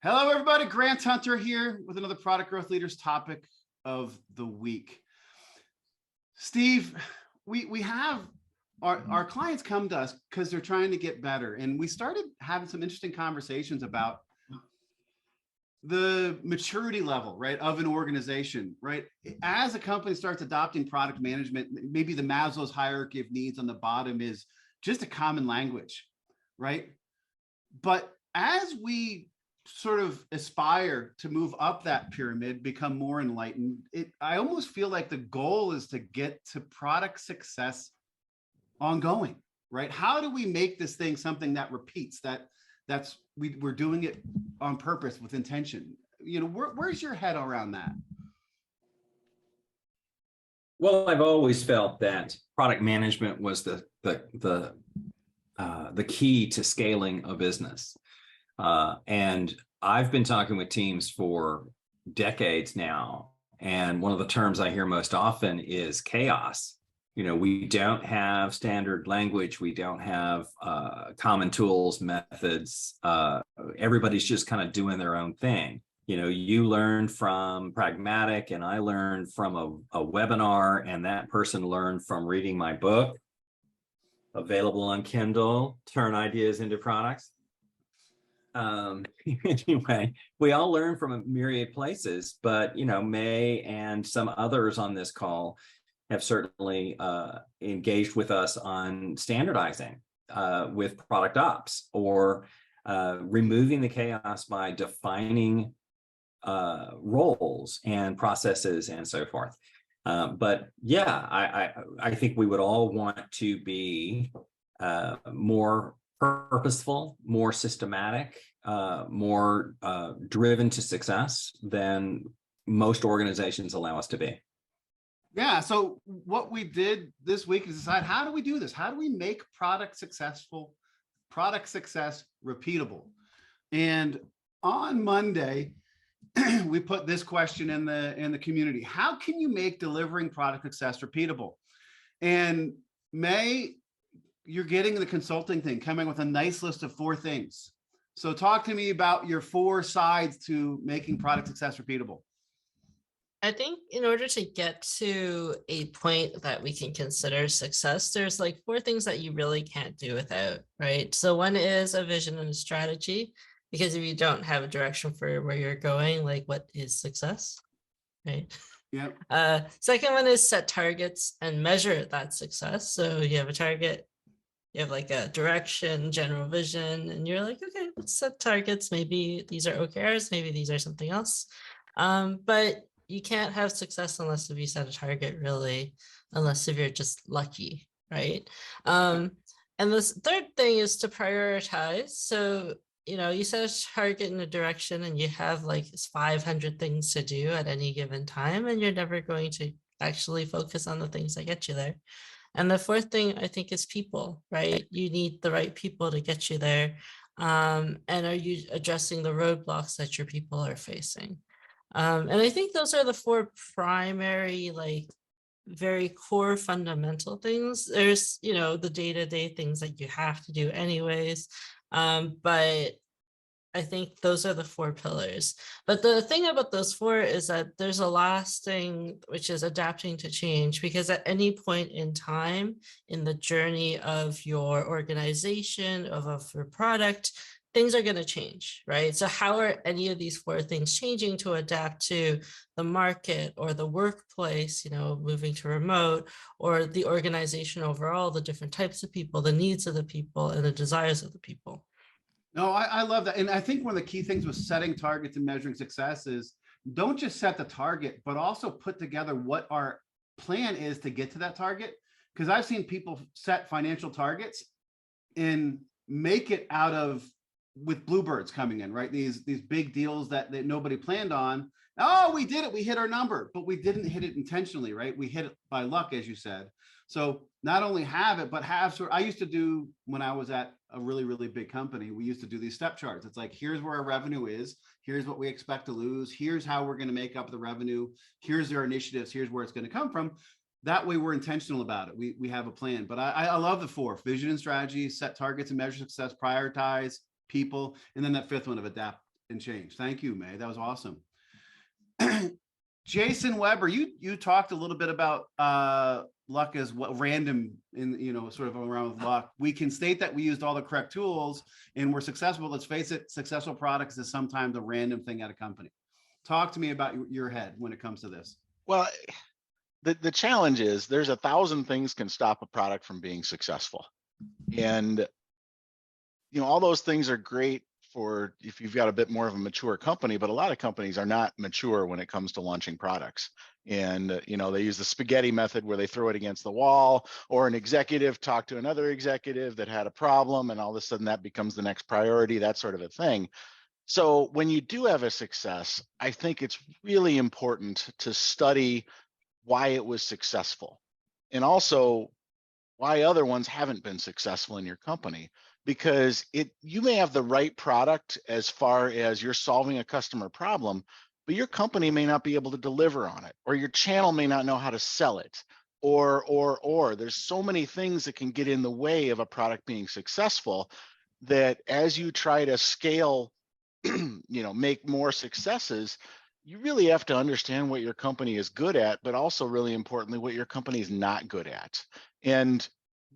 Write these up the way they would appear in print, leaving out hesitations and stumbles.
Hello, everybody. Grant Hunter here with another Product Growth Leaders topic of the week. Steve, we have our clients come to us because they're trying to get better. And we started having some interesting conversations about the maturity level, right, of an organization, right? As a company starts adopting product management, maybe the Maslow's hierarchy of needs on the bottom is just a common language, right? But as we sort of aspire to move up that pyramid, become more enlightened, I almost feel like the goal is to get to product success ongoing, right? How do we make this thing something that repeats, we're doing it on purpose with intention? You know, where's your head around that? Well, I've always felt that product management was the key to scaling a business. And I've been talking with teams for decades now. And one of the terms I hear most often is chaos. You know, we don't have standard language. We don't have common tools, methods. Everybody's just kind of doing their own thing. You know, you learn from Pragmatic and I learned from a webinar, and that person learned from reading my book, available on Kindle, Turn Ideas into Products. Anyway, we all learn from a myriad places, but, you know, May and some others on this call have certainly engaged with us on standardizing with product ops, or removing the chaos by defining roles and processes and so forth. But yeah, I think we would all want to be more purposeful, more systematic, more driven to success than most organizations allow us to be. Yeah. So what we did this week is decide, how do we do this? How do we make product success repeatable? And on Monday, we put this question in the community: how can you make delivering product success repeatable? And May, you're getting the consulting thing, coming with a nice list of 4 things. So talk to me about your 4 sides to making product success repeatable. I think in order to get to a point that we can consider success, there's like 4 things that you really can't do without, right? So one is a vision and a strategy, because if you don't have a direction for where you're going, like, what is success, right? Yeah. Second one is set targets and measure that success. So you have a target, you have like a direction, general vision, and you're like, okay, let's set targets. Maybe these are OKRs, maybe these are something else. But you can't have success unless if you set a target, really, unless if you're just lucky, right? And this third thing is to prioritize. So, you know, you set a target in a direction and you have like 500 things to do at any given time, and you're never going to actually focus on the things that get you there. And the fourth thing, I think, is people, right? You need the right people to get you there. And are you addressing the roadblocks that your people are facing? And I think those are the 4 primary, like, very core fundamental things. There's, you know, the day-to-day things that you have to do anyways. But I think those are the 4 pillars. But the thing about those 4 is that there's a last thing, which is adapting to change, because at any point in time in the journey of your organization, of your product, things are going to change, right? So how are any of these 4 things changing to adapt to the market or the workplace, you know, moving to remote, or the organization overall, the different types of people, the needs of the people, and the desires of the people? No, I love that. And I think one of the key things with setting targets and measuring success is, don't just set the target, but also put together what our plan is to get to that target. Because I've seen people set financial targets and make it out of, with bluebirds coming in, right? These big deals that nobody planned on. Oh, we did it. We hit our number, but we didn't hit it intentionally, right? We hit it by luck, as you said. So not only have it, but have I used to do, when I was at a really, really big company, we used to do these step charts. It's like, here's where our revenue is. Here's what we expect to lose. Here's how we're going to make up the revenue. Here's our initiatives. Here's where it's going to come from. That way we're intentional about it. We have a plan. But I love the 4: vision and strategy, set targets and measure success, prioritize people, and then that 5th one of and change. Thank you, May. That was awesome. Jason Weber, you talked a little bit about luck as what random in, sort of around with luck. We can state that we used all the correct tools and we're successful. Let's face it, successful products is sometimes a random thing at a company. Talk to me about your head when it comes to this. Well, the challenge is there's 1,000 things can stop a product from being successful. And, all those things are great for if you've got a bit more of a mature company, but a lot of companies are not mature when it comes to launching products. And, they use the spaghetti method where they throw it against the wall, or an executive talk to another executive that had a problem, and all of a sudden that becomes the next priority, that sort of a thing. So when you do have a success, I think it's really important to study why it was successful, and also why other ones haven't been successful in your company. Because you may have the right product as far as you're solving a customer problem, but your company may not be able to deliver on it, or your channel may not know how to sell it, or there's so many things that can get in the way of a product being successful that as you try to scale, make more successes, you really have to understand what your company is good at, but also really importantly, what your company is not good at. And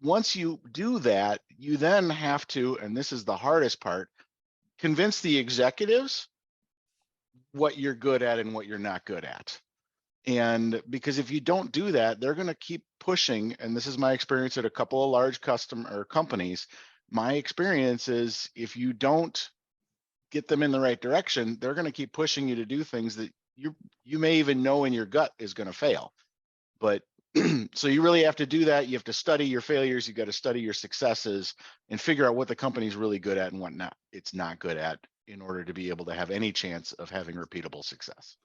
once you do that, you then have to, and this is the hardest part, convince the executives what you're good at and what you're not good at. And because if you don't do that, they're going to keep pushing. And this is my experience at a couple of large companies. My experience is if you don't get them in the right direction, they're going to keep pushing you to do things that you may even know in your gut is going to fail. But so you really have to do that. You have to study your failures. You got to study your successes and figure out what the company's really good at and what it's not good at in order to be able to have any chance of having repeatable success.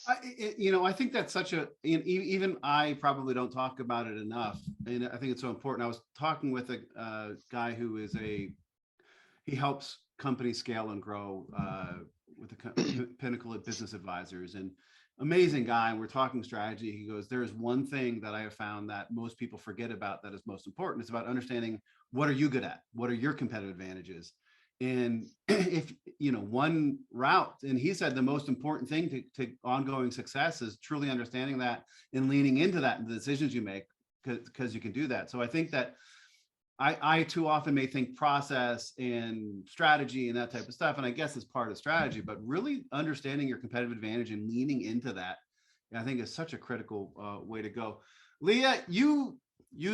I think that's even I probably don't talk about it enough. And I think it's so important. I was talking with a guy who is he helps companies scale and grow with the Pinnacle of Business Advisors, and amazing guy. And we're talking strategy. He goes, there is one thing that I have found that most people forget about that is most important. It's about understanding what are you good at? What are your competitive advantages? And if, one route, and he said the most important thing to ongoing success is truly understanding that and leaning into that in the decisions you make, because you can do that. So I think that I too often may think process and strategy and that type of stuff. And I guess it's part of strategy, but really understanding your competitive advantage and leaning into that, I think is such a critical way to go. Leah, you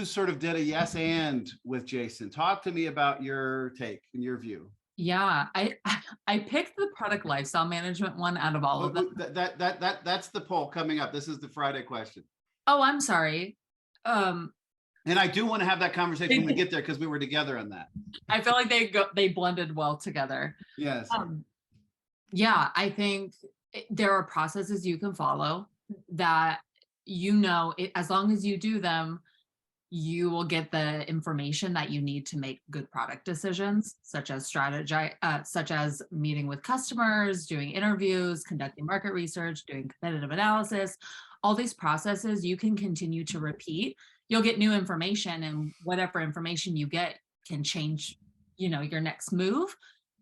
sort of did a yes and with Jason. Talk to me about your take and your view. Yeah, I picked the product lifestyle management one out of all of them. That's the poll coming up. This is the Friday question. Oh, I'm sorry. And I do want to have that conversation when we get there, because we were together on that. I feel like they blended well together. Yes. Yeah, I think there are processes you can follow that, as long as you do them, you will get the information that you need to make good product decisions, such as meeting with customers, doing interviews, conducting market research, doing competitive analysis. All these processes you can continue to repeat. You'll get new information, and whatever information you get can change, your next move.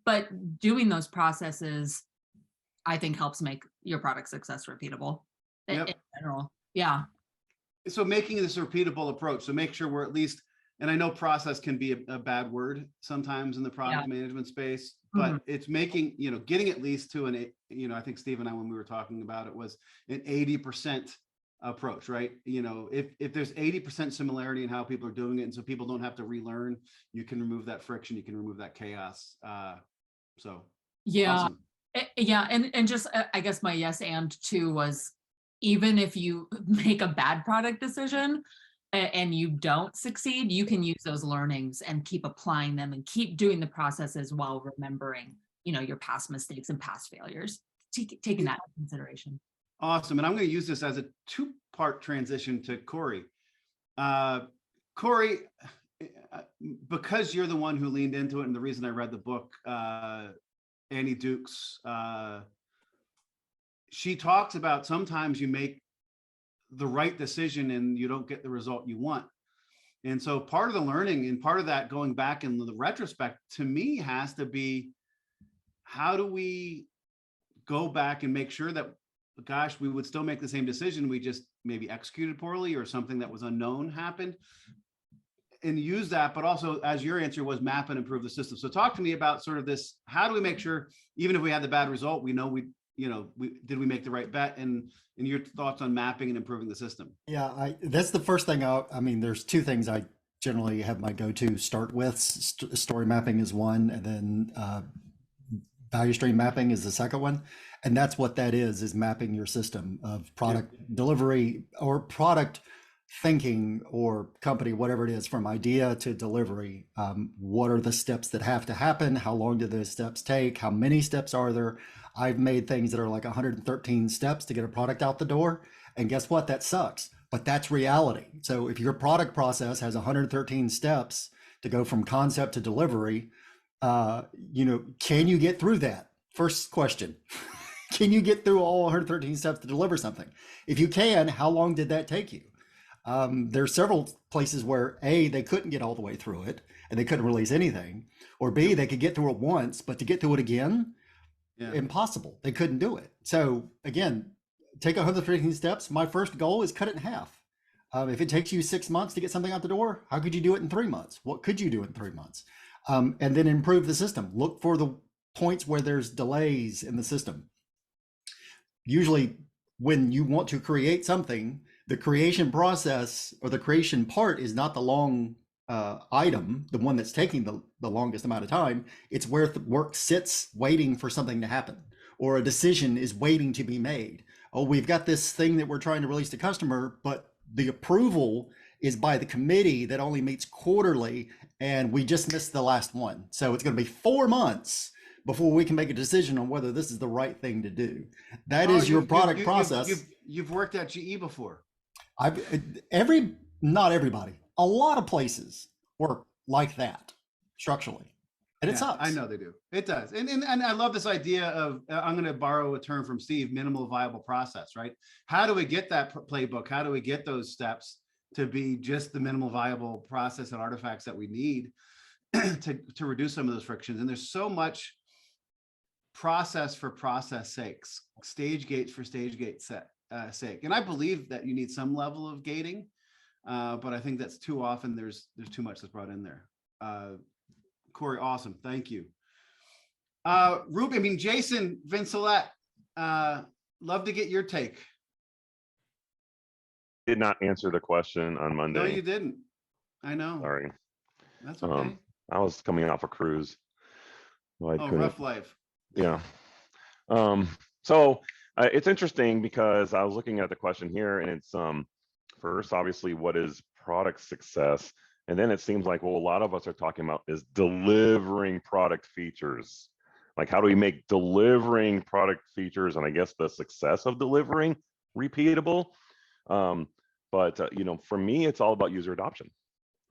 But doing those processes, I think, helps make your product success repeatable in general. Yeah. So making this a repeatable approach. So make sure we're at least, and I know process can be a bad word sometimes in the product management space, but it's making, getting at least to I think Steve and I, when we were talking about it, was an 80% approach, right? If there's 80% similarity in how people are doing it, and so people don't have to relearn, you can remove that friction, you can remove that chaos. So yeah, awesome. Yeah, and just I guess my yes and too was, even if you make a bad product decision and you don't succeed, you can use those learnings and keep applying them and keep doing the processes while remembering, your past mistakes and past failures, taking that into consideration. Awesome. And I'm going to use this as a two-part transition to Cory. Cory, because you're the one who leaned into it, and the reason I read the book, Annie Duke's, she talks about sometimes you make the right decision and you don't get the result you want. And so part of the learning and part of that going back in the retrospect to me has to be, how do we go back and make sure that, gosh, we would still make the same decision. We just maybe executed poorly or something that was unknown happened, and use that. But also, as your answer was, map and improve the system. So talk to me about sort of this, how do we make sure, even if we had the bad result, we know did we make the right bet, and your thoughts on mapping and improving the system? Yeah, that's the first thing. I mean, there's two things I generally have my go-to start with. Story mapping is one, and then value stream mapping is the second one. And that's what that is mapping your system of product delivery or product thinking or company, whatever it is, from idea to delivery. What are the steps that have to happen? How long do those steps take? How many steps are there? I've made things that are like 113 steps to get a product out the door. And guess what? That sucks, but that's reality. So if your product process has 113 steps to go from concept to delivery, can you get through that? First question. Can you get through all 113 steps to deliver something? If you can, how long did that take you? There's several places where A, they couldn't get all the way through it and they couldn't release anything, or B, they could get through it once, but to get through it again, impossible. They couldn't do it. So again, take 113 steps. My first goal is cut it in half. If it takes you 6 months to get something out the door, how could you do it in 3 months? What could you do in 3 months? And then improve the system. Look for the points where there's delays in the system. Usually when you want to create something, the creation process or the creation part is not the long item, the one that's taking the longest amount of time. It's where the work sits waiting for something to happen, or a decision is waiting to be made. Oh, we've got this thing that we're trying to release to customer, but the approval is by the committee that only meets quarterly, and we just missed the last one. So it's going to be 4 months before we can make a decision on whether this is the right thing to do. That is your product process. You've worked at GE before. Not everybody, a lot of places work like that structurally, and it sucks. I know they do. It does. And I love this idea of, I'm going to borrow a term from Steve, minimal viable process, right? How do we get that playbook? How do we get those steps to be just the minimal viable process and artifacts that we need to reduce some of those frictions? And there's so much process for process sakes, stage gates for stage gate sake. And I believe that you need some level of gating, but I think that's too often there's too much that's brought in there. Cory, awesome. Thank you. Jason, Vincelette, love to get your take. Did not answer the question on Monday. No, you didn't. I know. Sorry. That's okay. I was coming off a cruise. Rough life. Yeah. So it's interesting because I was looking at the question here, and it's first, obviously, what is product success? And then it seems like, well, a lot of us are talking about is delivering product features. Like, how do we make delivering product features, and I guess the success of delivering, repeatable? But for me, it's all about user adoption,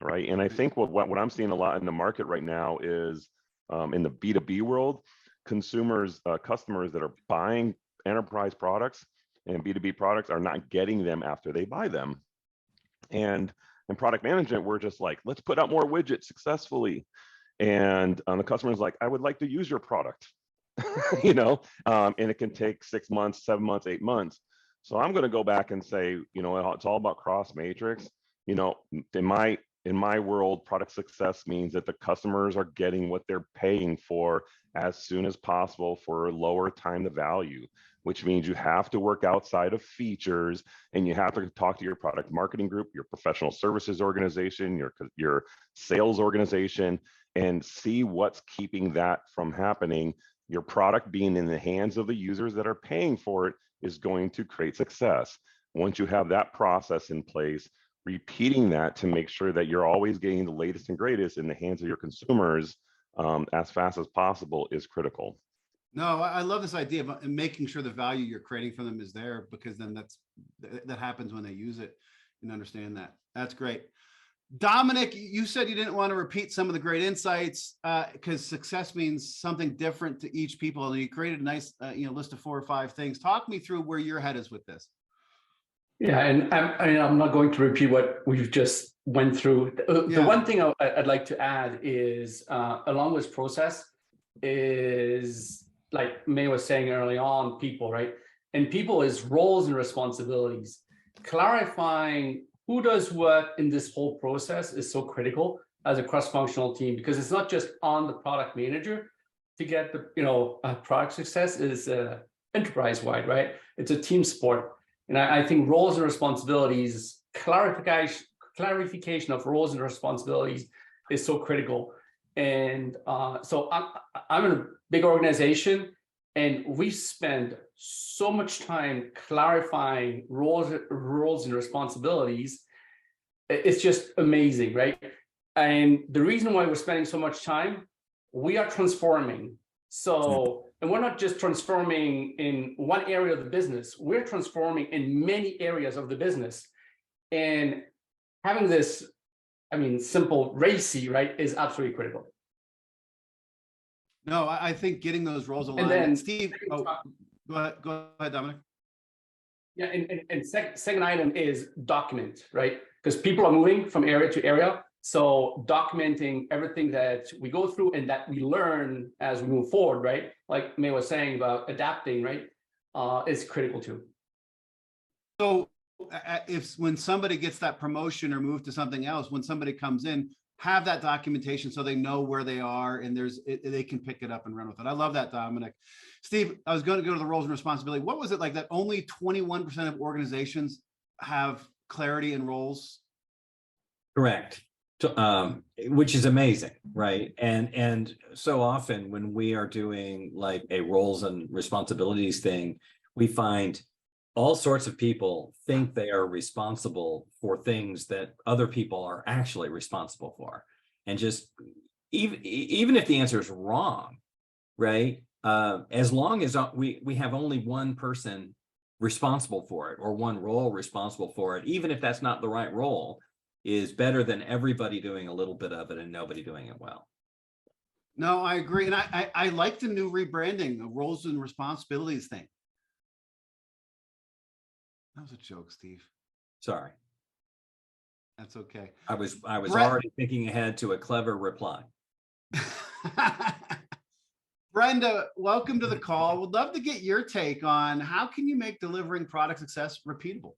right? And I think what I'm seeing a lot in the market right now is in the B2B world, customers that are buying enterprise products and B2B products are not getting them after they buy them. And in product management, we're just like, let's put out more widgets successfully. And the customer's like, I would like to use your product, and it can take 6 months, 7 months, 8 months. So I'm going to go back and say, it's all about cross matrix. In my world, product success means that the customers are getting what they're paying for as soon as possible for lower time to value, which means you have to work outside of features, and you have to talk to your product marketing group, your professional services organization, your sales organization, and see what's keeping that from happening. Your product being in the hands of the users that are paying for it is going to create success. Once you have that process in place, repeating that to make sure that you're always getting the latest and greatest in the hands of your consumers as fast as possible is critical. No, I love this idea of making sure the value you're creating for them is there, because then that happens when they use it and understand that. That's great. Dominique, you said you didn't want to repeat some of the great insights because success means something different to each people, and you created a nice list of 4 or 5 things. Talk me through where your head is with this. Yeah, and I'm not going to repeat what we've just went through. The one thing I'd like to add is, along with process, is like May was saying early on, people, right? And people is roles and responsibilities. Clarifying who does what in this whole process is so critical as a cross-functional team, because it's not just on the product manager to get the product success. Is enterprise-wide, right? It's a team sport. And I think roles and responsibilities, clarification of roles and responsibilities is so critical. And so I'm in a big organization, and we spend so much time clarifying roles and responsibilities. It's just amazing, right? And the reason why we're spending so much time, we are transforming. So, and we're not just transforming in one area of the business, we're transforming in many areas of the business. And having this, simple RACI, right, is absolutely critical. No, I think getting those roles aligned. And then Steve, go ahead, Dominic. Yeah, and second item is document, right? Because people are moving from area to area. So documenting everything that we go through and that we learn as we move forward, right? Like May was saying about adapting, right? Is critical too. So when somebody gets that promotion or move to something else, when somebody comes in, have that documentation so they know where they are and they can pick it up and run with it. I love that, Dominic. Steve, I was going to go to the roles and responsibility. What was it like that only 21% of organizations have clarity in roles? Correct. Which is amazing, right? And so often when we are doing like a roles and responsibilities thing, we find all sorts of people think they are responsible for things that other people are actually responsible for. And just even if the answer is wrong, right? As long as we have only one person responsible for it or one role responsible for it, even if that's not the right role, is better than everybody doing a little bit of it and nobody doing it well. No, I agree. And I like the new rebranding, the roles and responsibilities thing. That was a joke, Steve. Sorry. That's okay. I was already thinking ahead to a clever reply. Brenda, welcome to the call. Would love to get your take on how can you make delivering product success repeatable?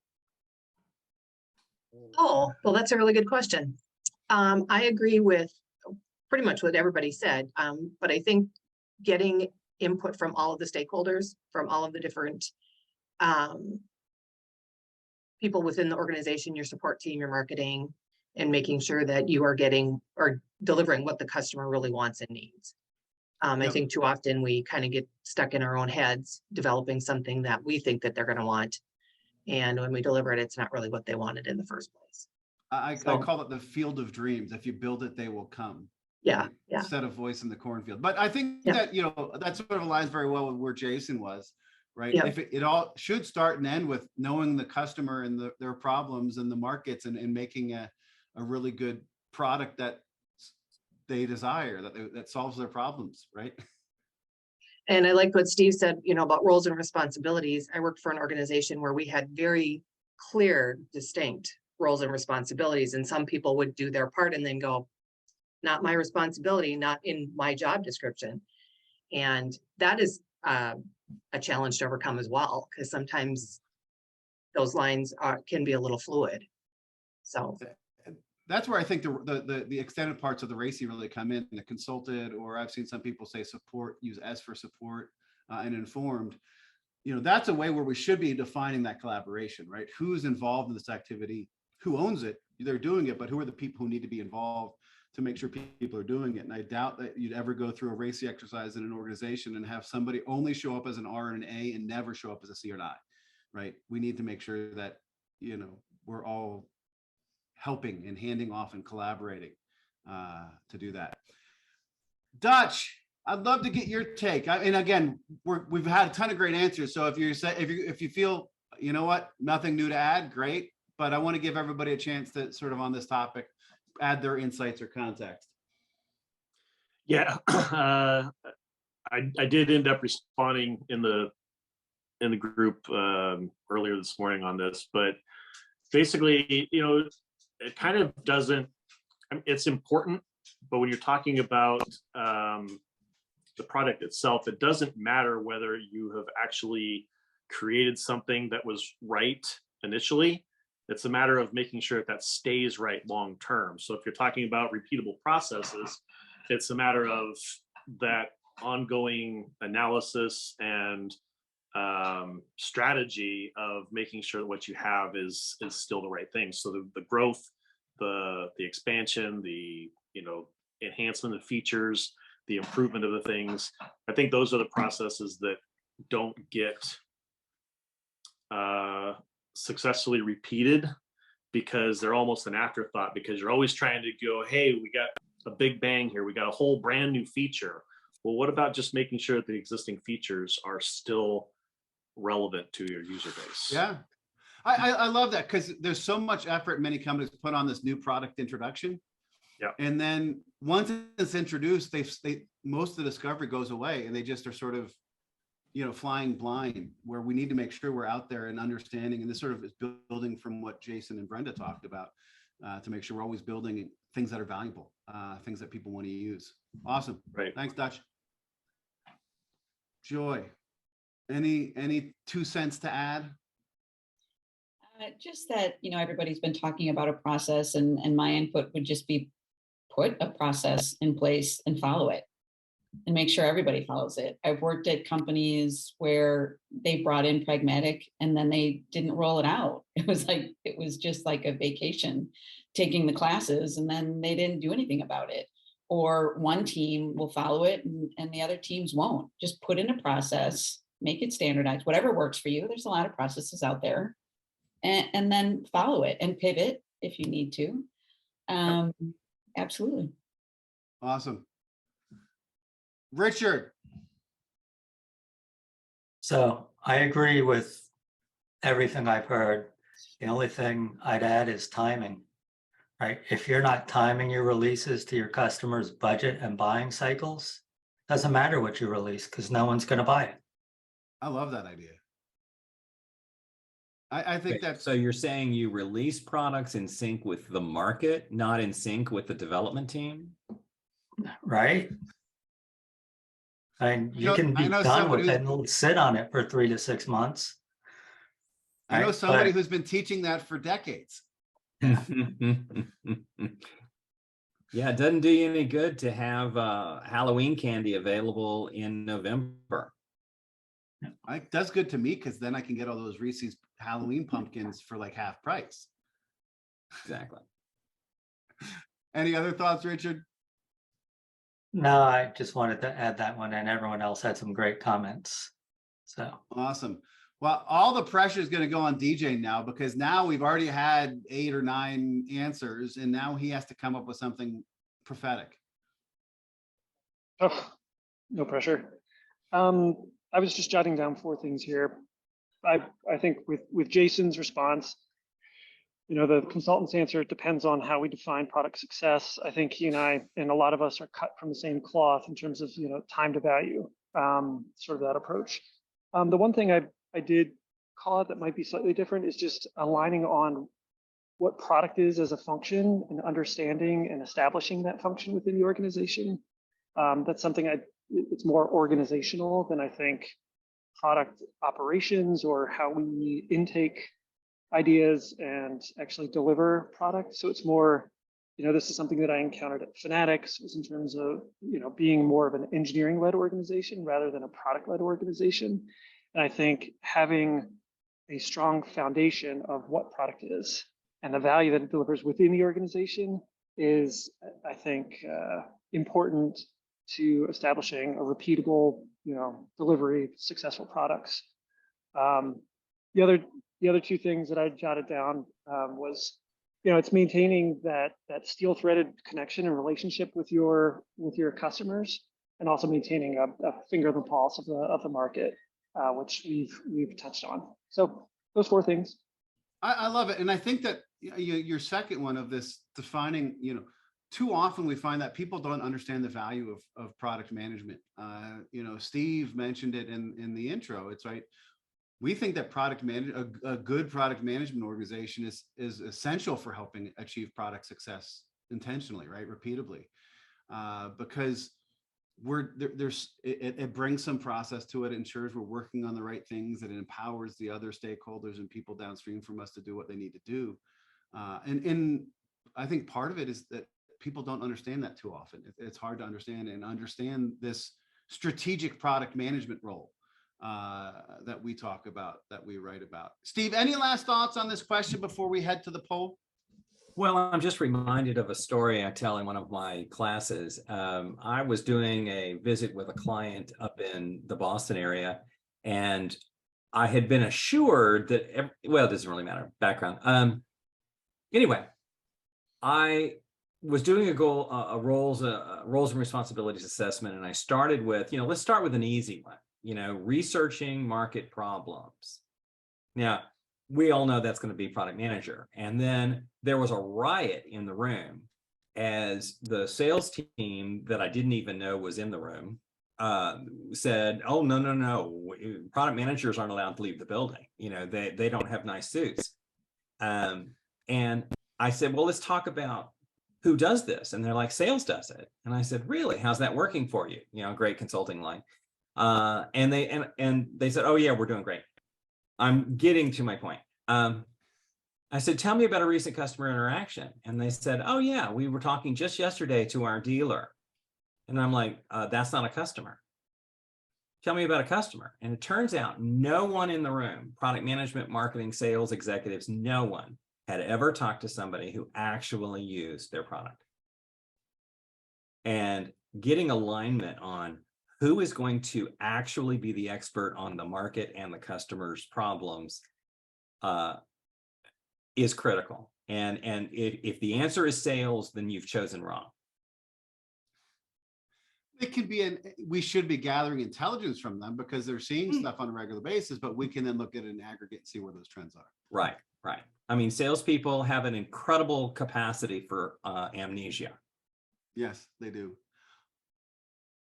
Oh, well, that's a really good question. I agree with pretty much what everybody said, but I think getting input from all of the stakeholders, from all of the different people within the organization, your support team, your marketing, and making sure that you are getting or delivering what the customer really wants and needs. I think too often we kind of get stuck in our own heads, developing something that we think that they're going to want. And when we deliver it, it's not really what they wanted in the first place. I call it the field of dreams. If you build it, they will come. Yeah. Instead of voice in the cornfield. But I think that, that sort of aligns very well with where Jason was, right? Yeah. If it all should start and end with knowing the customer and their problems and the markets and making a really good product that they desire, that solves their problems, right? And I liked what Steve said, about roles and responsibilities. I worked for an organization where we had very clear, distinct roles and responsibilities. And some people would do their part and then go, not my responsibility, not in my job description. And that is a challenge to overcome as well, because sometimes those lines can be a little fluid. So that's where I think the extended parts of the RACI really come in, the consulted, or I've seen some people say support, use S for support, and informed. That's a way where we should be defining that collaboration, right? Who's involved in this activity? Who owns it? They're doing it, but who are the people who need to be involved to make sure people are doing it? And I doubt that you'd ever go through a RACI exercise in an organization and have somebody only show up as an R and an A and never show up as a C or an I, right? We need to make sure that, we're all helping and handing off and collaborating to do that. Dutch, I'd love to get your take. And again, we've had a ton of great answers. So if you feel, nothing new to add, great. But I want to give everybody a chance to sort of on this topic, add their insights or context. Yeah, I did end up responding in the group earlier this morning on this, but basically, it kind of doesn't. It's important, but when you're talking about the product itself. It doesn't matter whether you have actually created something that was right initially. It's a matter of making sure that that stays right long term. So if you're talking about repeatable processes, it's a matter of that ongoing analysis and strategy of making sure that what you have is still the right thing. So the growth, the expansion, the enhancement of features, the improvement of the things. I think those are the processes that don't get successfully repeated because they're almost an afterthought, because you're always trying to go, hey, we got a big bang here, we got a whole brand new feature. Well, what about just making sure that the existing features are still relevant to your user base? Yeah, I love that, because there's so much effort many companies put on this new product introduction. Yeah. And then once it's introduced, they most of the discovery goes away, and they just are sort of, flying blind, where we need to make sure we're out there and understanding. And this sort of is building from what Jason and Brenda talked about, to make sure we're always building things that are valuable, things that people want to use. Awesome. Right. Thanks, Dutch. Joy, any 2 cents to add? Just that, everybody's been talking about a process, and my input would just be put a process in place and follow it and make sure everybody follows it. I've worked at companies where they brought in pragmatic and then they didn't roll it out. It was just like a vacation, taking the classes, and then they didn't do anything about it. Or one team will follow it and the other teams won't. Just put in a process, make it standardized, whatever works for you. There's a lot of processes out there, and then follow it and pivot if you need to. Absolutely. Awesome. Richard. So I agree with everything I've heard. The only thing I'd add is timing, right? If you're not timing your releases to your customers' budget and buying cycles, doesn't matter what you release, because no one's going to buy it. I love that idea. I think that's... So you're saying you release products in sync with the market, not in sync with the development team? Right? And you can be done with it and sit on it for 3 to 6 months. I know somebody who's been teaching that for decades. Yeah, it doesn't do you any good to have Halloween candy available in November. It does good to me, because then I can get all those Reese's Halloween pumpkins for like half price. Exactly. Any other thoughts, Richard? No, I just wanted to add that one, and everyone else had some great comments. So awesome. Well, all the pressure is going to go on DJ now, because now we've already had 8 or 9 answers, and now he has to come up with something prophetic. Oh, no pressure. I was just jotting down 4 things here. I think with Jason's response, the consultant's answer depends on how we define product success. I think he and I, and a lot of us, are cut from the same cloth in terms of, time to value, sort of that approach. The one thing I did call out that might be slightly different is just aligning on what product is as a function and understanding and establishing that function within the organization. That's something it's more organizational than I think product operations or how we intake ideas and actually deliver product. So it's more, this is something that I encountered at Fanatics, was in terms of, being more of an engineering-led organization rather than a product-led organization. And I think having a strong foundation of what product is and the value that it delivers within the organization is, I think, important to establishing a repeatable, delivery of successful products. The other 2 things that I jotted down was, it's maintaining that steel-threaded connection and relationship with your customers, and also maintaining a finger on the pulse of the market, which we've touched on. So those 4 things. I love it, and I think that your second one of this defining, too often we find that people don't understand the value of product management. Steve mentioned it in the intro. It's right. We think that a good product management organization is essential for helping achieve product success intentionally, right? Repeatably, because it brings some process to it, ensures we're working on the right things, it empowers the other stakeholders and people downstream from us to do what they need to do. And I think part of it is that people don't understand that too often. It's hard to understand this strategic product management role that we talk about, that we write about. Steve, any last thoughts on this question before we head to the poll? Well, I'm just reminded of a story I tell in one of my classes. I was doing a visit with a client up in the Boston area, and I had been assured that, well, it doesn't really matter, background. Anyway, I was doing a roles and responsibilities assessment, and I started with, let's start with an easy one, researching market problems. Now, we all know that's going to be product manager. And then there was a riot in the room as the sales team that I didn't even know was in the room said, oh, no. Product managers aren't allowed to leave the building. They don't have nice suits. And I said, well, let's talk about who does this. And they're like, sales does it. And I said, really? How's that working for you? Great consulting line. And they said, oh yeah, we're doing great. I'm getting to my point. I said, tell me about a recent customer interaction. And they said, oh yeah, we were talking just yesterday to our dealer. And I'm like, that's not a customer. Tell me about a customer. And it turns out no one in the room, product management, marketing, sales executives, no one had ever talked to somebody who actually used their product. And getting alignment on who is going to actually be the expert on the market and the customer's problems is critical. And if the answer is sales, then you've chosen wrong. It can be, we should be gathering intelligence from them because they're seeing stuff on a regular basis, but we can then look at an aggregate and see where those trends are. Right. I mean, salespeople have an incredible capacity for amnesia. Yes, they do.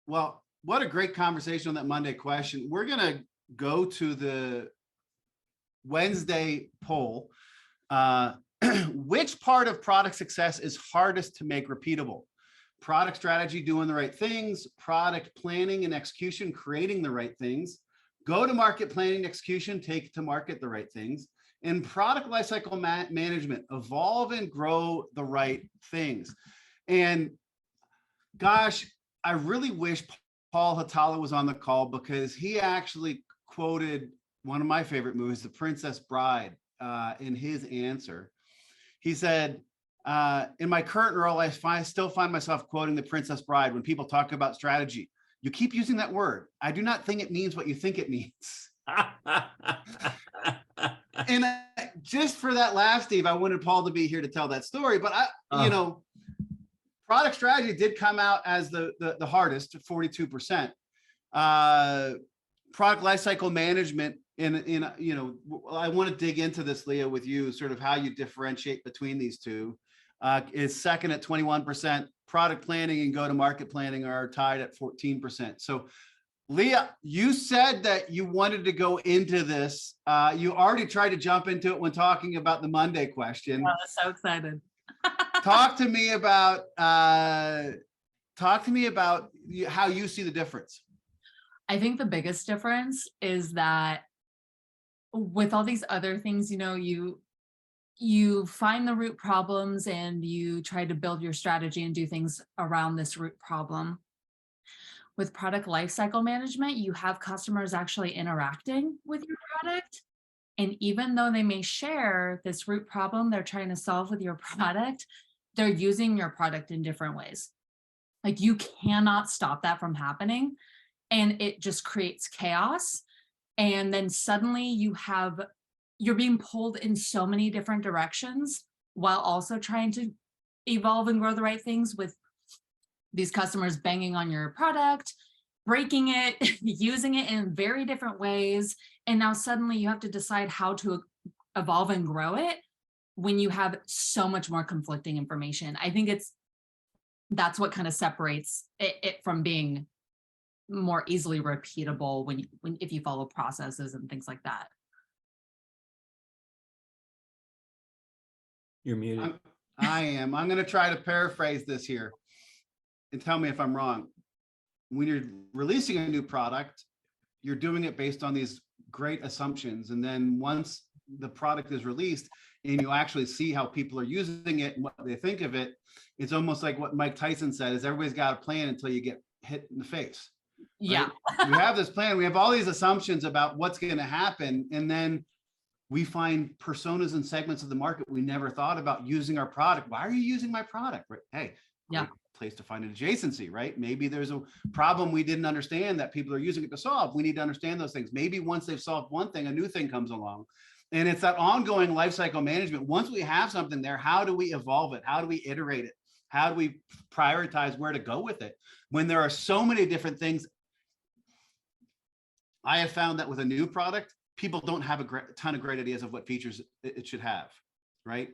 Well, what a great conversation on that Monday question. We're going to go to the Wednesday poll. Which part of product success is hardest to make repeatable? Product strategy, doing the right things, product planning and execution, creating the right things, go-to-market planning and execution, take to market the right things, and product lifecycle management, evolve and grow the right things. And gosh, I really wish Paul Hatala was on the call because he actually quoted one of my favorite movies, The Princess Bride, in his answer. He said, in my current role, I still find myself quoting The Princess Bride when people talk about strategy. You keep using that word. I do not think it means what you think it means. And just for that laugh, Steve, I wanted Paul to be here to tell that story. But product strategy did come out as the hardest, 42%. Product lifecycle management, I want to dig into this, Leah, with you, sort of how you differentiate between these two. Is second at 21%. Product planning and go-to-market planning are tied at 14%. So, Leah, you said that you wanted to go into this. You already tried to jump into it when talking about the Monday question. I was so excited. Talk to me about how you see the difference. I think the biggest difference is that with all these other things, you find the root problems and you try to build your strategy and do things around this root problem. With product lifecycle management, you have customers actually interacting with your product. And even though they may share this root problem they're trying to solve with your product, they're using your product in different ways. Like, you cannot stop that from happening. And it just creates chaos. And then suddenly you're being pulled in so many different directions while also trying to evolve and grow the right things, with these customers banging on your product, breaking it, using it in very different ways. And now suddenly you have to decide how to evolve and grow it when you have so much more conflicting information. I think that's what kind of separates it from being more easily repeatable if you follow processes and things like that. You're muted. I am. I'm going to try to paraphrase this here and tell me if I'm wrong. when you're releasing a new product, you're doing it based on these great assumptions. And then once the product is released and you actually see how people are using it and what they think of it, it's almost like what Mike Tyson said, is everybody's got a plan until you get hit in the face. Yeah. Right? We have this plan. We have all these assumptions about what's going to happen. And then we find personas and segments of the market we never thought about using our product. Why are you using my product? Right? Hey, Yeah. place to find an adjacency, right? Maybe there's a problem we didn't understand that people are using it to solve. We need to understand those things. Maybe once they've solved one thing, a new thing comes along. And it's that ongoing lifecycle management. Once we have something there, how do we evolve it? How do we iterate it? How do we prioritize where to go with it? When there are so many different things, I have found that with a new product, people don't have a ton of great ideas of what features it should have, right?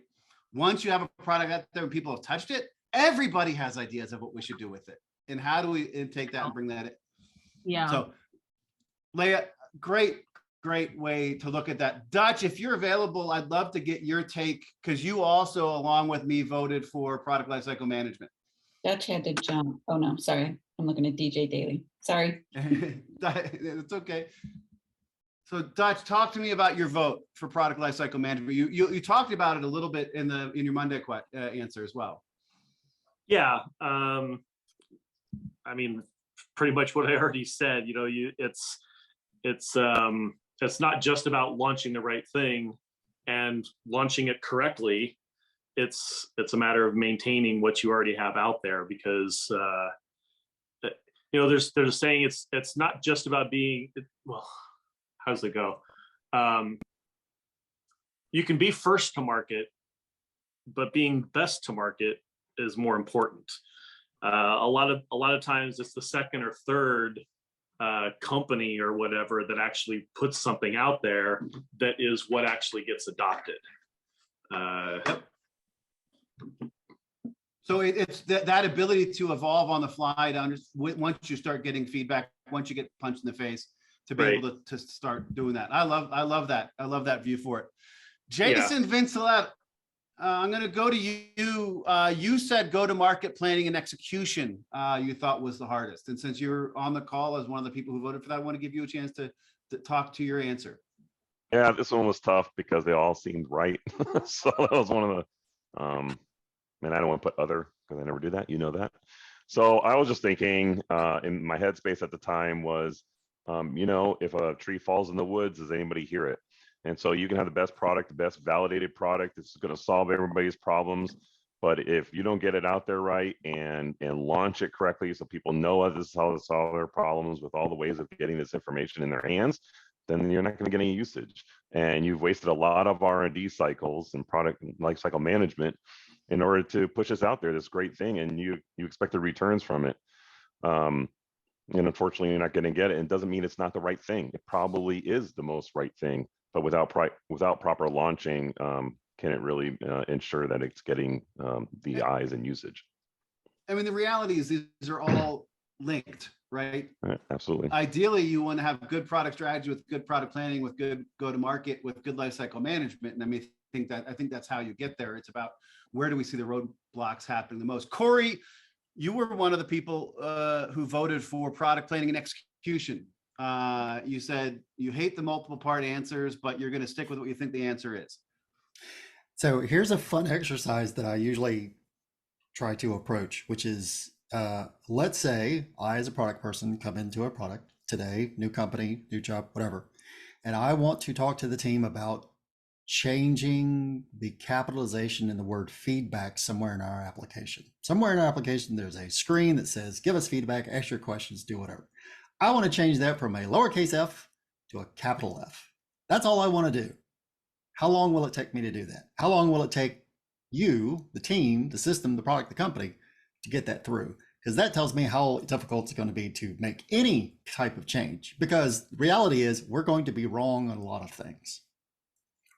Once you have a product out there and people have touched it, everybody has ideas of what we should do with it. And how do we take that and bring that in? Yeah. So Leah, great way to look at that. Dutch, if you're available, I'd love to get your take, because you also, along with me, voted for product lifecycle management. Dutch had to jump. Oh no, sorry. I'm looking at DJ Dailey. Sorry. It's okay. So Dutch, talk to me about your vote for product lifecycle management. You talked about it a little bit in your Monday answer as well. Yeah. I mean, pretty much what I already said. You know, it's not just about launching the right thing and launching it correctly. It's a matter of maintaining what you already have out there, because you know, there's a saying, it's not just about being, well, how does it go? You can be first to market, but being best to market is more important. A lot of times it's the second or third company or whatever that actually puts something out there that is what actually gets adopted. So it's that ability to evolve on the fly, once you start getting feedback, once you get punched in the face, to be able to start doing that. I love that. I love that view for it. Jason Vincelette, I'm going to go to you. You said go-to-market planning and execution you thought was the hardest. And since you're on the call as one of the people who voted for that, I want to give you a chance to talk to your answer. Yeah, this one was tough because they all seemed right. So that was one of the, and I don't want to put other, because I never do that, you know that. So I was just thinking in my headspace at the time was, you know, if a tree falls in the woods, does anybody hear it? And so you can have the best product, the best validated product. It's going to solve everybody's problems. But if you don't get it out there right and launch it correctly, so people know this is how to solve their problems with all the ways of getting this information in their hands, then you're not going to get any usage. And you've wasted a lot of R&D cycles and product lifecycle management in order to push this out there, this great thing, and you expect the returns from it. And unfortunately, you're not going to get it. And it doesn't mean it's not the right thing. It probably is the most right thing, but without proper launching, can it really ensure that it's getting the eyes and usage? I mean, the reality is these are all linked, right? Absolutely. Ideally, you want to have good product strategy with good product planning, with good go-to-market, with good lifecycle management. And I think that's how you get there. It's about where do we see the roadblocks happening the most. Cory, you were one of the people who voted for product planning and execution. You said you hate the multiple part answers, but you're going to stick with what you think the answer is. So here's a fun exercise that I usually try to approach, which is, let's say I, as a product person, come into a product today, new company, new job, whatever, and I want to talk to the team about changing the capitalization in the word feedback somewhere in our application. Somewhere in our application, there's a screen that says, give us feedback, ask your questions, do whatever. I want to change that from a lowercase f to a capital F. That's all I want to do. How long will it take me to do that? How long will it take you, the team, the system, the product, the company, to get that through? Because that tells me how difficult it's going to be to make any type of change. Because the reality is we're going to be wrong on a lot of things,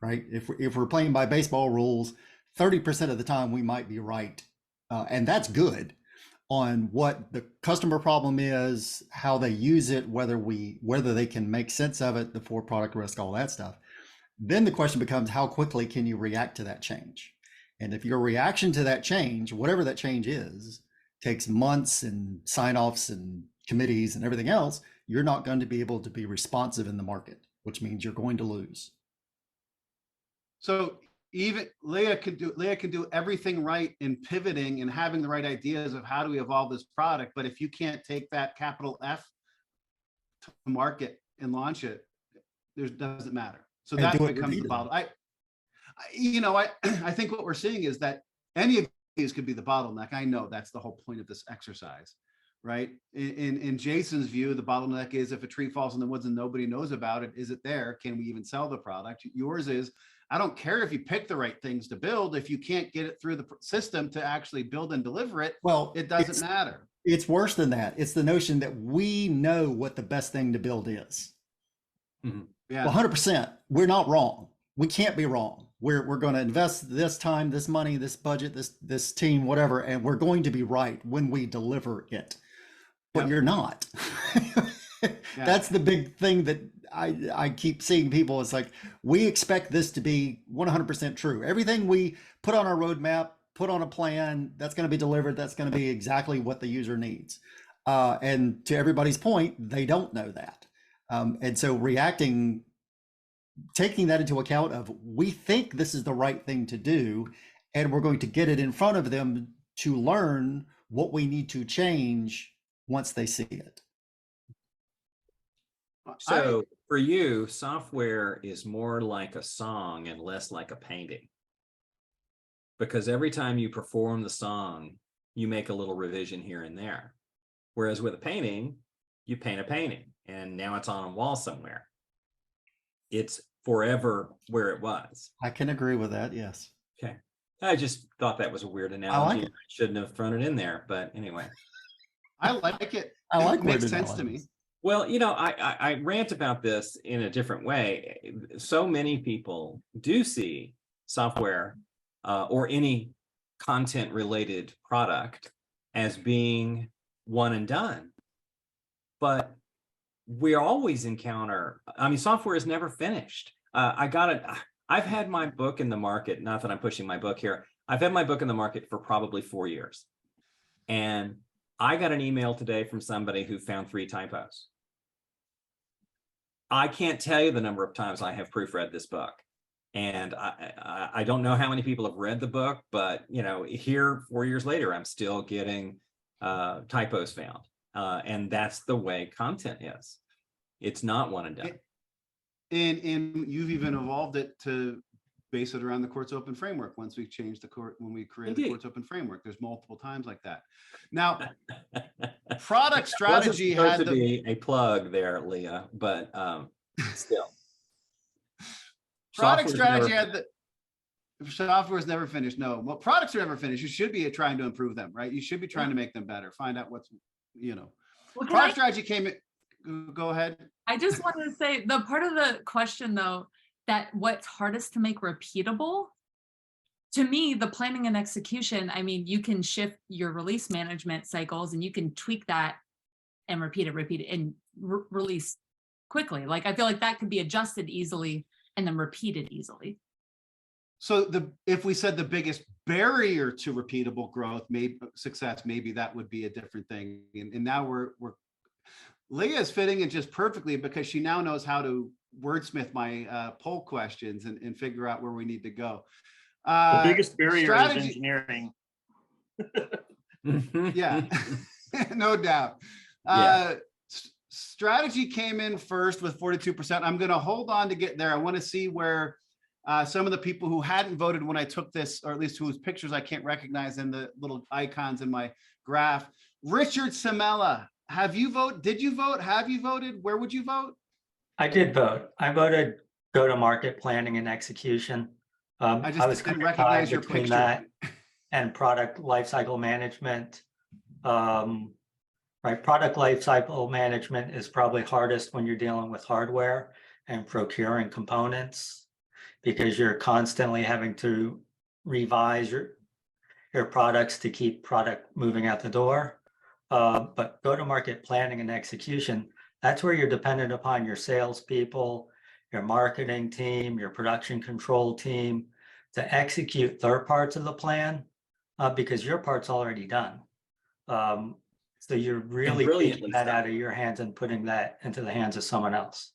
right? If we're playing by baseball rules, 30% of the time we might be right. And that's good on what the customer problem is, how they use it, whether they can make sense of it, the for product risk, all that stuff. Then the question becomes, how quickly can you react to that change? And if your reaction to that change, whatever that change is, takes months and sign-offs and committees and everything else, you're not going to be able to be responsive in the market, which means you're going to lose. So even Leah can do everything right in pivoting and having the right ideas of how do we evolve this product. But if you can't take that capital F to market and launch it, it doesn't matter. So that becomes the bottleneck. I think what we're seeing is that any of these could be the bottleneck. I know that's the whole point of this exercise, right? In Jason's view, the bottleneck is if a tree falls in the woods and nobody knows about it, is it there? Can we even sell the product? Yours is, I don't care if you pick the right things to build. If you can't get it through the system to actually build and deliver it, well, it doesn't matter. It's worse than that. It's the notion that we know what the best thing to build is. Mm-hmm. Yeah. Well, 100%. We're not wrong. We can't be wrong. We're going to invest this time, this money, this budget, this team, whatever, and we're going to be right when we deliver it. But you're not. That's the big thing that I keep seeing people. It's like, we expect this to be 100% true. Everything we put on our roadmap, put on a plan, that's going to be delivered. That's going to be exactly what the user needs. And to everybody's point, they don't know that. And so taking that into account of, we think this is the right thing to do, and we're going to get it in front of them to learn what we need to change once they see it. So for you, software is more like a song and less like a painting. Because every time you perform the song, you make a little revision here and there. Whereas with a painting, you paint a painting and now it's on a wall somewhere. It's forever where it was. I can agree with that, yes. Okay. I just thought that was a weird analogy. I like it. I shouldn't have thrown it in there, but anyway. I like it. I like it makes sense to me. Well, I rant about this in a different way. So many people do see software or any content related product as being one and done. But we always encounter, software is never finished. I've had my book in the market, not that I'm pushing my book here. I've had my book in the market for probably 4 years. And I got an email today from somebody who found 3 typos. I can't tell you the number of times I have proofread this book. And I don't know how many people have read the book, but here 4 years later, I'm still getting typos found. And that's the way content is. It's not one and done. And you've even evolved it to base it around the court's open framework. Once we changed when we created the court's open framework, there's multiple times like that. Now, product strategy had to be a plug there, Leah, but still. Product strategy had the software is never finished. No, well, products are never finished. You should be trying to improve them, right? You should be trying to make them better. Find out what's, Well, product strategy came in. Go ahead. I just wanted to say the part of the question though, that what's hardest to make repeatable, to me, the planning and execution, you can shift your release management cycles and you can tweak that and repeat it and release quickly. Like, I feel like that could be adjusted easily and then repeated easily. So if we said the biggest barrier to repeatable growth, success, maybe that would be a different thing. And now we're Leah is fitting in just perfectly because she now knows how to wordsmith my poll questions and figure out where we need to go. The biggest barrier is engineering. Yeah, no doubt. Strategy came in first with 42%. I'm going to hold on to get there. I want to see where some of the people who hadn't voted when I took this, or at least whose pictures I can't recognize in the little icons in my graph. Richard Samela, have you voted? Did you vote? Have you voted? Where would you vote? I did vote. I voted go-to-market planning and execution. I just didn't recognize your between picture. that and product lifecycle management. Right, product lifecycle management is probably hardest when you're dealing with hardware and procuring components, because you're constantly having to revise your products to keep product moving out the door. But go-to-market planning and execution, that's where you're dependent upon your salespeople, your marketing team, your production control team to execute their parts of the plan, because your part's already done. So you're really brilliantly taking that so. out of your hands and putting that into the hands of someone else.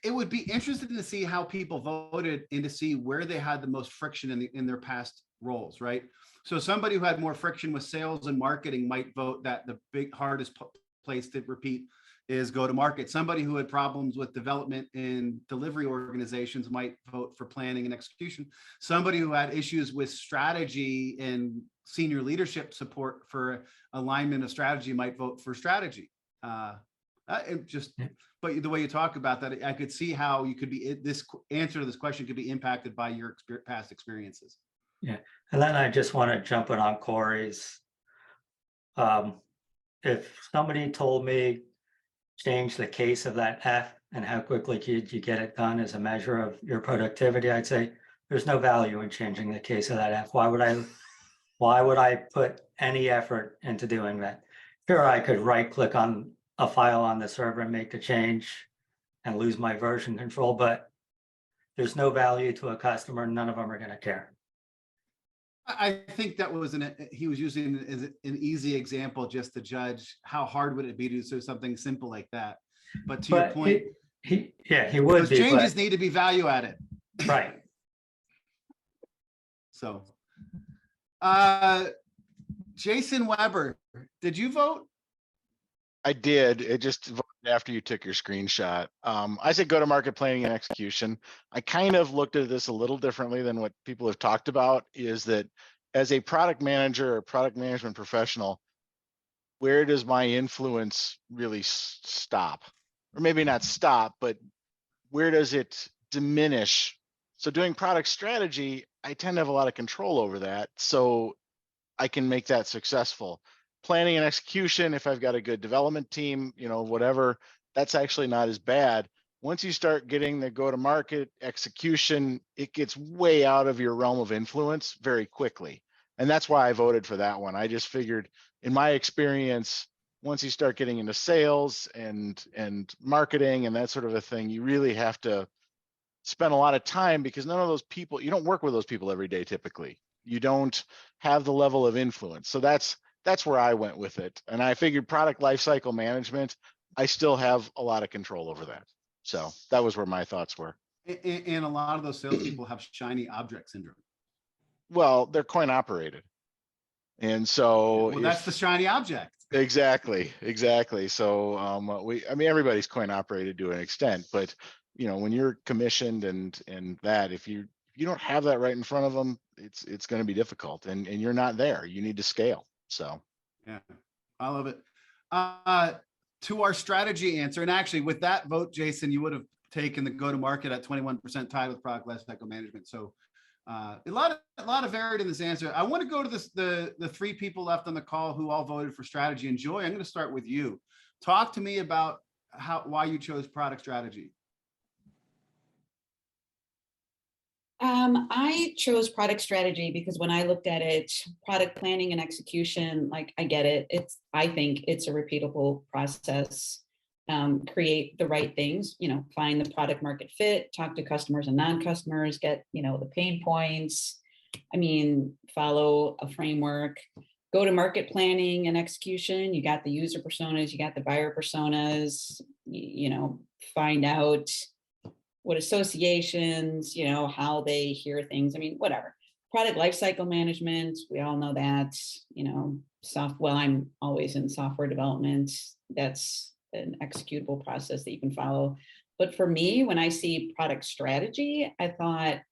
It would be interesting to see how people voted and to see where they had the most friction in their past roles, right? So somebody who had more friction with sales and marketing might vote that the big hardest place to repeat is go to market. Somebody who had problems with development and delivery organizations might vote for planning and execution. Somebody who had issues with strategy and senior leadership support for alignment of strategy might vote for strategy. But the way you talk about that, I could see how you could be, this answer to this question could be impacted by your past experiences. Yeah, and then I just want to jump in on Cory's. If somebody told me change the case of that F and how quickly could you get it done as a measure of your productivity, I'd say there's no value in changing the case of that F. Why would I put any effort into doing that? Sure, I could right click on a file on the server and make the change and lose my version control, but there's no value to a customer. None of them are going to care. I think that was he was using it as an easy example just to judge how hard would it be to do something simple like that. But to your point, he would. Those changes need to be value added. Right. So, Jason Weber, did you vote? I did. It just voted after you took your screenshot. I said go to market planning and execution. I kind of looked at this a little differently than what people have talked about, is that as a product manager or product management professional, where does my influence really stop? Or maybe not stop, but where does it diminish? So doing product strategy, I tend to have a lot of control over that, so I can make that successful. Planning and execution, if I've got a good development team, whatever, that's actually not as bad. Once you start getting the go-to-market execution, it gets way out of your realm of influence very quickly. And that's why I voted for that one. I just figured, in my experience, once you start getting into sales and marketing and that sort of a thing, you really have to spend a lot of time, because none of those people, you don't work with those people every day typically. You don't have the level of influence. So that's where I went with it. And I figured product lifecycle management, I still have a lot of control over that. So that was where my thoughts were. And a lot of those salespeople have shiny object syndrome. Well, they're coin operated. And so that's the shiny object. Exactly. So everybody's coin operated to an extent, but when you're commissioned and that, if you don't have that right in front of them, it's going to be difficult, and you're not there. You need to scale. So yeah, I love it. To our strategy answer, and actually with that vote, Jason, you would have taken the go-to-market at 21% tied with product lifecycle management. So a lot of varied in this answer. I want to go to the three people left on the call who all voted for strategy. And Joy, I'm going to start with you. Talk to me about why you chose product strategy. I chose product strategy because when I looked at it, product planning and execution, like I get it. I think it's a repeatable process. Create the right things, find the product market fit, talk to customers and non-customers, get, the pain points. Follow a framework, go to market planning and execution. You got the user personas, you got the buyer personas, find out what associations, how they hear things. Whatever. Product lifecycle management, we all know that, I'm always in software development. That's an executable process that you can follow. But for me, when I see product strategy, I thought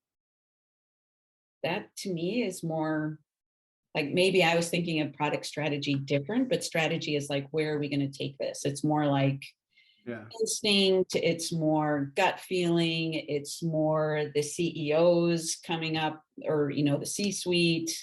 that to me is more like, maybe I was thinking of product strategy different, but strategy is like, where are we going to take this? It's more like instinct, it's more gut feeling, it's more the CEOs coming up, or the C-suite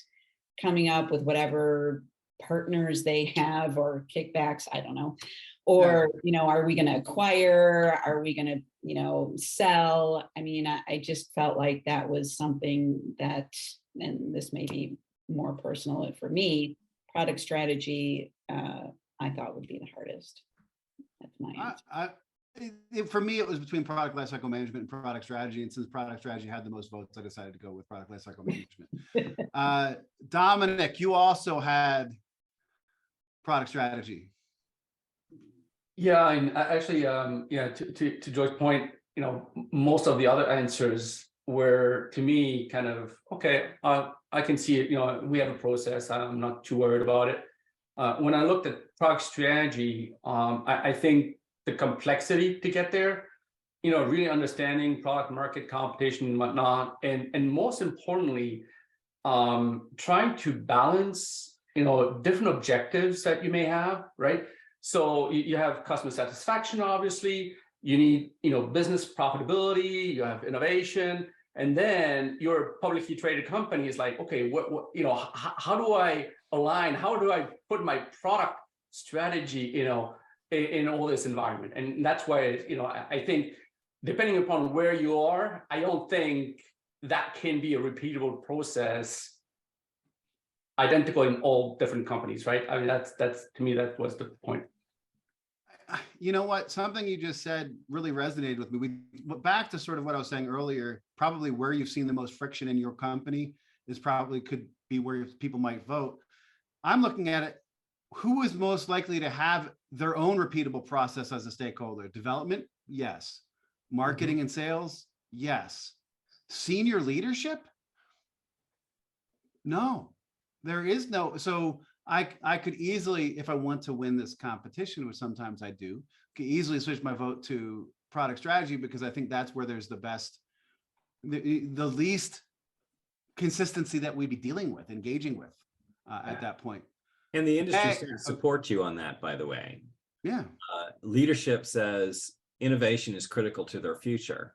coming up with whatever partners they have or kickbacks, I don't know. Or, are we going to acquire? Are we going to, sell? I just felt like that was something that, and this may be more personal for me, product strategy, I thought would be the hardest. That's my answer. For me, it was between product lifecycle management and product strategy. And since product strategy had the most votes, I decided to go with product lifecycle management. Dominique, you also had product strategy? Yeah, and actually, yeah, to Joy's point, most of the other answers were to me kind of okay. I can see it. We have a process. I'm not too worried about it. When I looked at product strategy, I think the complexity to get there, really understanding product market competition and whatnot, and most importantly, trying to balance, different objectives that you may have, right? So you have customer satisfaction, obviously, you need, business profitability, you have innovation, and then your publicly traded company is like, okay, how do I align? How do I put my product strategy, in all this environment? And that's why, I think depending upon where you are, I don't think that can be a repeatable process identical in all different companies, right? I mean, that's to me, that was the point. You know what? Something you just said really resonated with me. Back to sort of what I was saying earlier, probably where you've seen the most friction in your company is probably could be where people might vote. I'm looking at it. Who is most likely to have their own repeatable process as a stakeholder? Development? Yes. Marketing and sales? Yes. Senior leadership? No, there is no. So I could easily, if I want to win this competition, which sometimes I do, could easily switch my vote to product strategy because I think that's where there's the best, the least consistency that we'd be dealing with, engaging with at that point. And the industry supports you on that, by the way. Yeah. Leadership says innovation is critical to their future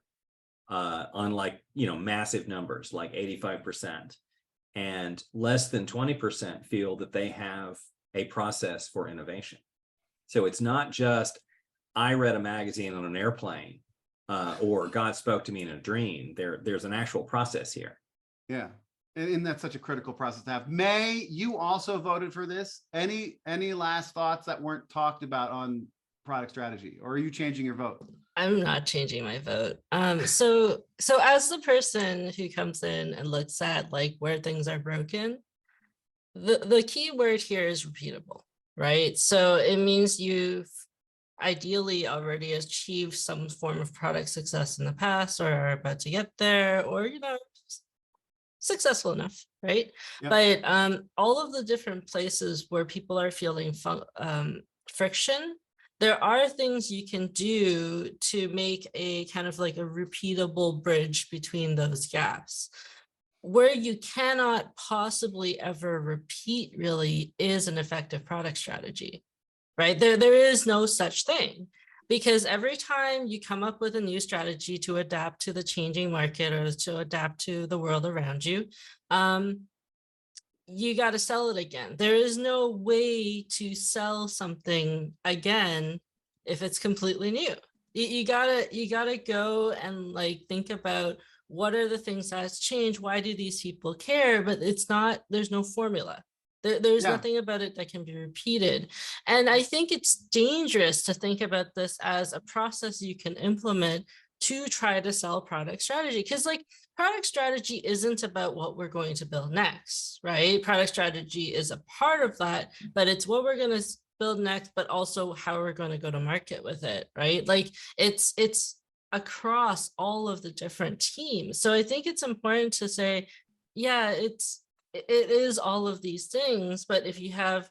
on massive numbers like 85%. And less than 20% feel that they have a process for innovation. So it's not just, I read a magazine on an airplane or God spoke to me in a dream. There's an actual process here. Yeah. And that's such a critical process to have. May, you also voted for this. Any last thoughts that weren't talked about on product strategy, or are you changing your vote? I'm not changing my vote. So as the person who comes in and looks at like where things are broken, the key word here is repeatable, right? So it means you've ideally already achieved some form of product success in the past, or are about to get there, or successful enough, right? Yep. But all of the different places where people are feeling friction, there are things you can do to make a kind of like a repeatable bridge between those gaps. Where you cannot possibly ever repeat really is an effective product strategy, right? There is no such thing, because every time you come up with a new strategy to adapt to the changing market or to adapt to the world around you, you got to sell it again. There is no way to sell something again if it's completely new. You gotta go and like think about what are the things that's changed. Why do these people care? But there's no formula. There's nothing about it that can be repeated. And I think it's dangerous to think about this as a process you can implement to try to sell product strategy, because like product strategy isn't about what we're going to build next, right? Product strategy is a part of that, but it's what we're going to build next, but also how we're going to go to market with it, right? Like it's across all of the different teams. So I think it's important to say, yeah, it is all of these things, but if you have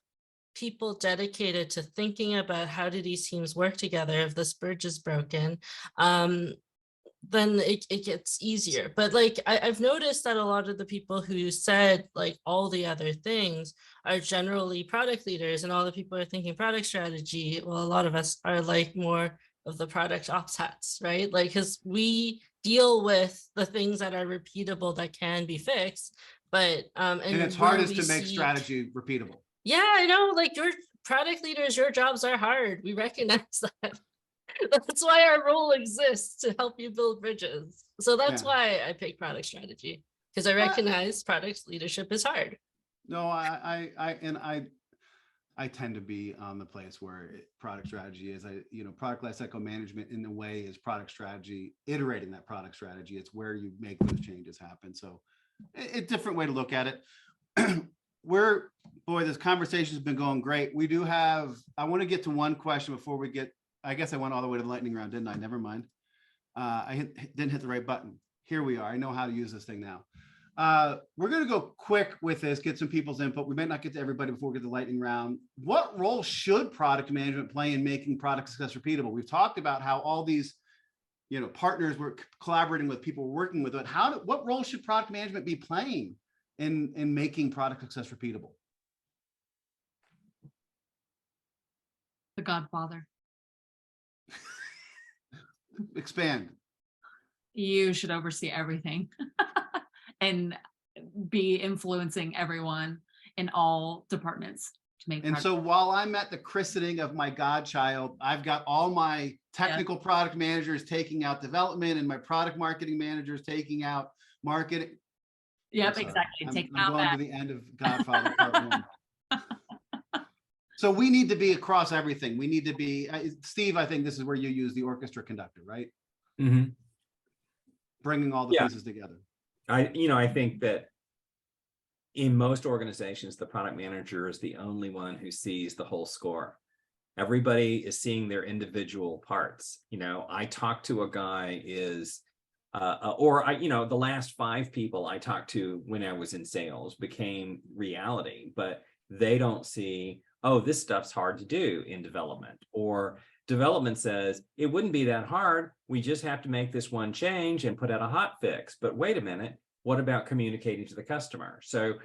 people dedicated to thinking about how do these teams work together if this bridge is broken, then it gets easier. But like I've noticed that a lot of the people who said like all the other things are generally product leaders, and all the people are thinking product strategy. Well, a lot of us are like more of the product ops hats, right? Like, because we deal with the things that are repeatable that can be fixed, but and it's hardest to make strategy repeatable. Yeah, I know, like your product leaders, your jobs are hard. We recognize that. That's why our role exists, to help you build bridges. So that's why I pick product strategy, because I recognize product leadership is hard. No, I tend to be on the place where product strategy is. Product lifecycle management in a way is product strategy, iterating that product strategy. It's where you make those changes happen. So a different way to look at it. boy, this conversation has been going great. We do have, I want to get to one question before we get, I guess I went all the way to the lightning round, didn't I? Never mind. Didn't hit the right button. Here we are. I know how to use this thing now. We're going to go quick with this, get some people's input. We might not get to everybody before we get to the lightning round. What role should product management play in making product success repeatable? We've talked about how all these, partners we're collaborating with, people we're working with, but what role should product management be playing in making product success repeatable? The Godfather. Expand. You should oversee everything and be influencing everyone in all departments to make. And so while I'm at the christening of my godchild, I've got all my technical product managers taking out development and my product marketing managers taking out marketing. Yep, exactly. I'm going to the end of Godfather Part 1. So we need to be across everything. We need to be, Steve, I think this is where you use the orchestra conductor, right? Mm-hmm. Bringing all the pieces together. I think that in most organizations, the product manager is the only one who sees the whole score. Everybody is seeing their individual parts. I talked to a guy the last 5 people I talked to when I was in sales became reality, but they don't see, oh, this stuff's hard to do in development, or development says it wouldn't be that hard. We just have to make this one change and put out a hot fix. But wait a minute, what about communicating to the customer? So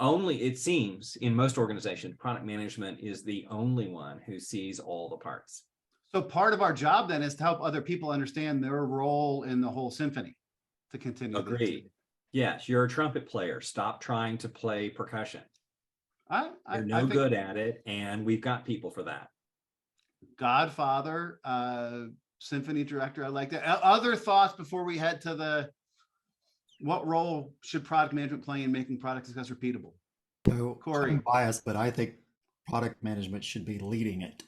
it seems in most organizations, product management is the only one who sees all the parts. So part of our job then is to help other people understand their role in the whole symphony to continue. Agreed. Yes, you're a trumpet player. Stop trying to play percussion. You're no good at it, and we've got people for that. Godfather, symphony director, I like that. Other thoughts before we head to what role should product management play in making product success repeatable? So Cory. I'm biased, but I think product management should be leading it.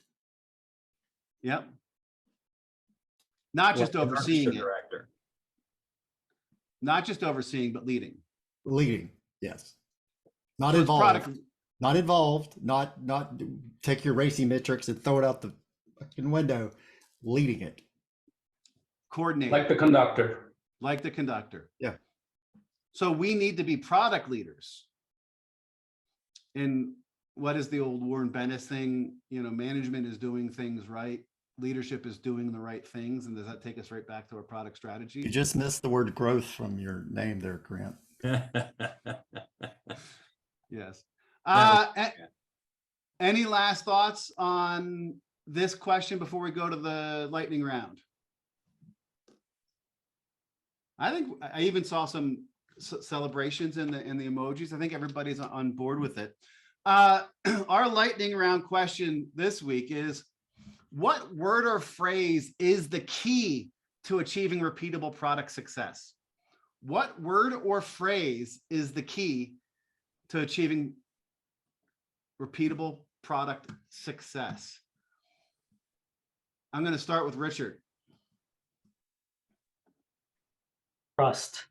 Yep. Not just overseeing it. Director. Not just overseeing, but leading. Leading, yes. Not So it's involved. product- Not involved. Not take your racing metrics and throw it out the fucking window. Leading it. Coordinating. Like the conductor. Like the conductor. Yeah. So we need to be product leaders. And what is the old Warren Bennis thing? Management is doing things right. Leadership is doing the right things. And does that take us right back to our product strategy? You just missed the word growth from your name there, Grant. Yes. Any last thoughts on this question before we go to the lightning round? I think I even saw some celebrations in the emojis. I think everybody's on board with it. Our lightning round question this week is, what word or phrase is the key to achieving repeatable product success? What word or phrase is the key to achieving repeatable product success? I'm going to start with Richard. Trust.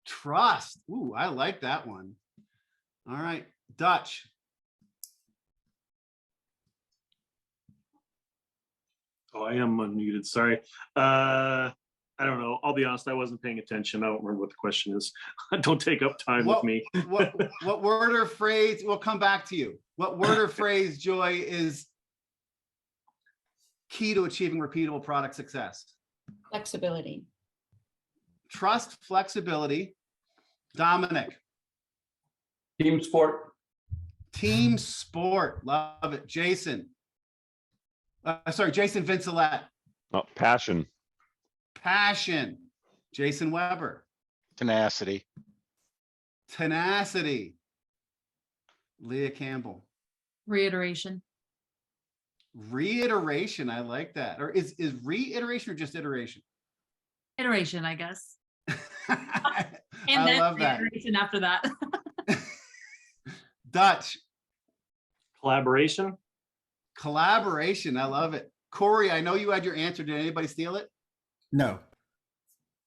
Trust. Ooh, I like that one. All right, Dutch. Oh, I am unmuted. Sorry. I don't know. I'll be honest. I wasn't paying attention. I don't remember what the question is. Don't take up time with me. what word or phrase? We'll come back to you. What word or phrase, Joy, is key to achieving repeatable product success? Flexibility. Trust, flexibility. Dominic. Team sport. Team sport. Love it. Jason. Jason Vincelette. Oh, passion. Passion. Jason Weber. Tenacity. Tenacity. Leah Campbell. Reiteration. Reiteration. I like that. Or is reiteration or just iteration? Iteration, I guess. And I then love that. reiteration after that. Dutch. Collaboration. Collaboration. I love it. Cory, I know you had your answer. Did anybody steal it? No.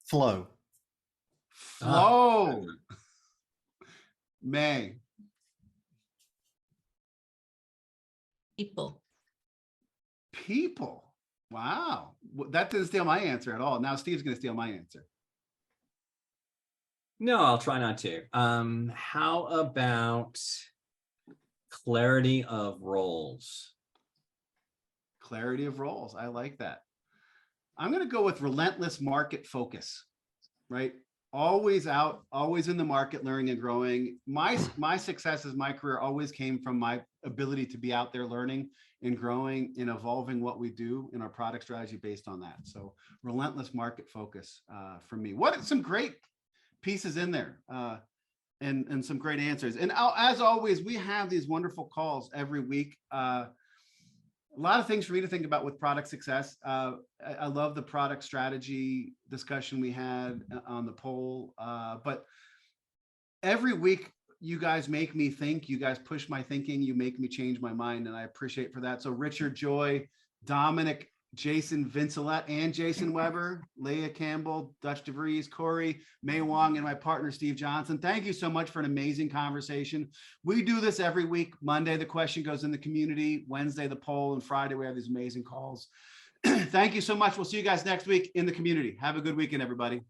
Flow. Flow. May. People. People. Wow. That didn't steal my answer at all. Now Steve's going to steal my answer. No, I'll try not to. How about clarity of roles? Clarity of roles. I like that. I'm going to go with relentless market focus, right? Always out, always in the market, learning and growing. My successes, my career always came from my ability to be out there learning and growing and evolving what we do in our product strategy based on that. So relentless market focus for me. What some great pieces in there and some great answers. And as always, we have these wonderful calls every week. A lot of things for me to think about with product success. I love the product strategy discussion we had on the poll, but every week you guys make me think, you guys push my thinking, you make me change my mind, and I appreciate for that. So Richard, Joy, Dominic, Jason, Vincelette, and Jason Weber, Leah, Campbell, Dutch DeVries, Cory, May Wong, and my partner, Steve Johnson. Thank you so much for an amazing conversation. We do this every week. Monday, the question goes in the community. Wednesday, the poll. And Friday, we have these amazing calls. Thank you so much. We'll see you guys next week in the community. Have a good weekend, everybody.